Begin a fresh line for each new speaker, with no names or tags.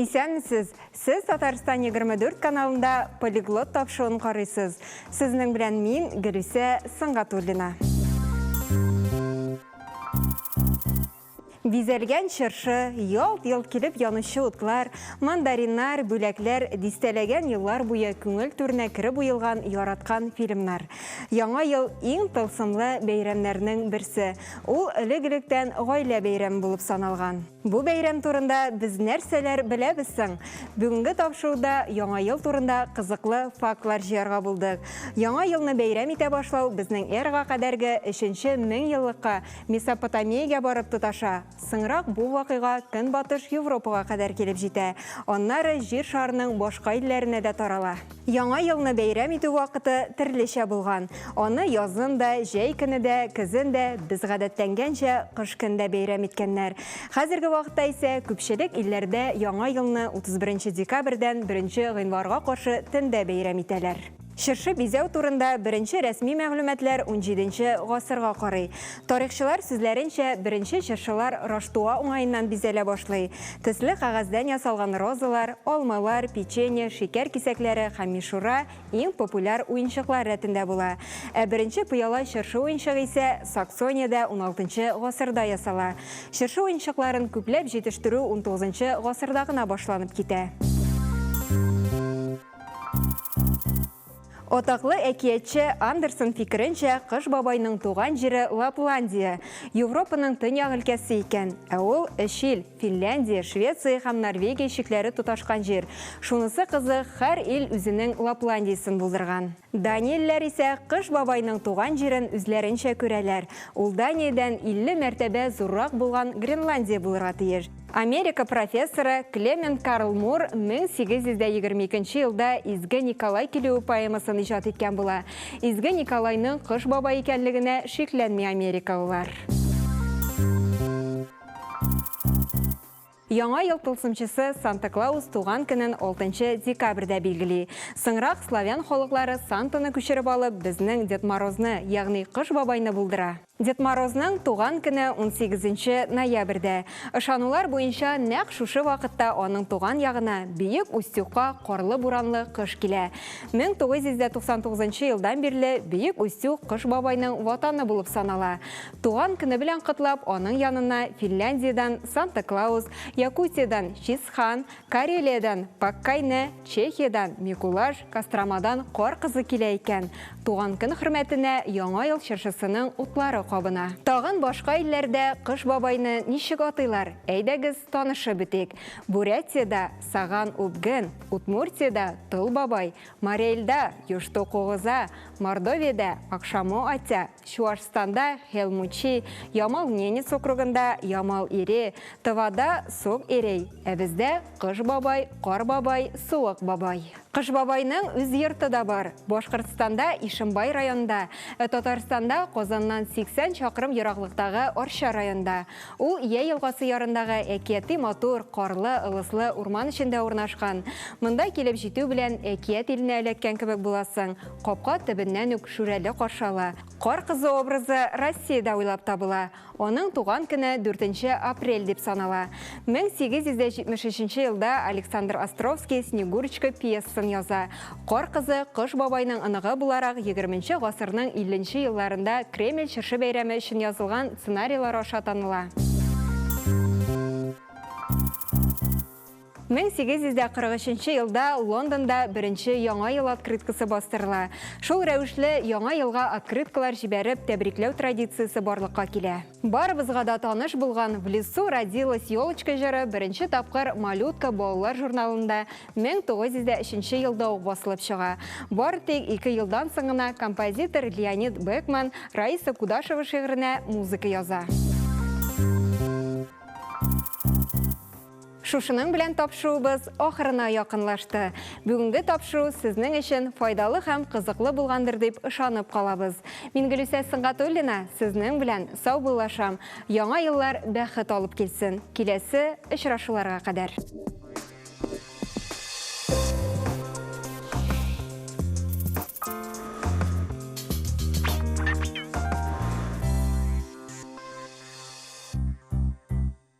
Исәнмесез, сіз Татарстан 24 каналында полиглот тапшыуын қарайсыз. Сізнің білән мен Гүлүсә Сыңғатуллина. Бизелген шыршы, ялт-ялт келіп янышы утлар, мандаринар, бүләкләр, дистәләгән еллар буе күңел түренә кіріп уйылған яратқан фильмнар. Яңа ел иң тылсымлы бәйрәмнәрнең берсе. Ул элек-электән гаилә бәйрәме булып саналган. Бу бәйрәм турында без нәрсәләр беләбез соң? Бүгенге тапшыруда яңа ел турында кызыклы фактлар җыярга булдык. Яңа елны бәйрәм итә башлау безнең эрага кадәрге 3нче мең-еллыкка Месопотамиягә барып тоташа. Сыңрак бу вакыйга Көнбатыш Европага кадәр килеп җитә. Аннары җир шарының башка илләренә дә тарала. Яңа елны бәйрәм итү вакыты төрлечә булган. Аны язын да, җәй көне дә, көзен дә, без гадәтләнгәнчә кыш көндә бәйрәм иткәннәр. Хәзерге вакытта исә күпчелек илләрдә яңа елны 31 декабрьдән 1 гыйнварга каршы төндә бәйрәм итәләр. Шыршы бизәү турында беренче рәсми мәгълүматлар 17нче гасырга карый. Тарихчылар сүзләренчә, беренче шыршылар Раштуа уңаеннан бизәлә башлый. Төсле кагаздан ясалган розалар, алмалар, печенье, шикәр кисәкләре һәм мишура иң популяр уенчыклар рәтендә була. Ә беренче пыяла шыршы уенчыгы исә Саксониядә 16нчы гасырда ясала. Шыршы уенчыкларын күпләп җитештерү 19нчы гасырда гына башланып китә. Отаклы әкиятче Андерсон фикеренчә, кыш бабайның туган җире Лапландия, Европаның төньяк өлкәсе икән. Ә ул Эшил, Финляндия, Швеция һәм Норвегия шикләре туташкан җир. Шунысы кызык, һәр ил үзенең Лапландиясын булдырган. Даниялләр исә кыш бабайның туган җирен үзләренчә күрәләр. Ул Даниядән 50 мәртәбә зуррак булган Гренландия булырга тиеш. Америка профессоры Клемент Карл Мур 1822 елда Изге Николай килү поэмасын иҗат иткән була. Изге Николайның кыш бабай икәнлегенә шикләнми америкалылар. Яңа ел тылсымчысы Санта-Клаус туган көнен 6 декабрьдә билгели. Сыңрак славян халыклары Сантаны күчереп алып, безнең Дед Морозны, ягъни кыш бабайны булдыра. Дед Морозның туган көне 18 ноябрьдә. Ышанулар буенча нәкъ шушы вакытта аның туган ягына Бөек Устюгка карлы буранлы кыш килә. 1999 елдан бирле Бөек Устюг кыш бабайның ватаны булып санала. Туган көне белән котлап, аның янына Финляндиядан Санта-Клаус, Якутиядан Чисхан, Карелиядан Паккайны, Чехиядан Микулаш, Костромадан Кар кызы килә икән. Туган көн хөрмәтенә яңа ел чыршысының утлары кабына. Тагын башка илләрдә кыш бабайны ничек атыйлар? Әйдәгез танышып бетик. Бурятиядә Саган Убген, Удмуртиядә Тыл бабай, Марельда Юшто Когыза, Мордовиядә Акшаму Атя, Чуашстанда Хелмучи, Ямал-Ненец округында Ямал Ире, Тывада Сук Ирей, ә бездә кыш бабай, кар бабай, суык бабай. Кыш бабайның үз йорты да бар. Башкортстанда Ишембай районында, Татарстанда Казаннан 80 чакрым ераклыктагы Арча районында. Ул Ия елгасы ярындагы әкияти матур, карлы, ылыслы урман эчендә урнашкан. Монда килеп җитү белән әкият иленә эләккән кебек буласың. Капка төбеннән үк шүрәле каршала. Кар кызы образы Россиядә уйлап табыла. Аның туган көне 4 апрель дип санала. 1873 елда Александр Островский Снегурочка пьесын яза. Кар кызы кыш бабайның ыныгы буларак 20 гасырның 50 елларында Кремль шыршы бәйрәме өчен язылган сценарийлар аша таныла. 1843 елда Лондонда беренче яңа ел открыткасы бастырыла. Шул рәвешле яңа елга открыткалар җибәреп тәбрикләү традициясе барлыкка килә. Барыбызга да таныш булган «В лесу родилась елочка» җыры беренче тапкыр «Малютка» балалар журналында 1903 елда ук басылып чыга. Бары тик 2 елдан соң гына композитор Леонид Бекман Раиса Кудашева шигыренә музыка яза. Шушының белән тапшыруыбыз ахырына якынлашты. Бүгенге тапшыру сезнең өчен файдалы һәм кызыклы булгандыр дип ышанып калабыз. Мин Гөлүсә Сыңғатуллина сезнең белән сау булашам. Яңа еллар бәхет алып килсен. Киләсе очрашуларга кадәр.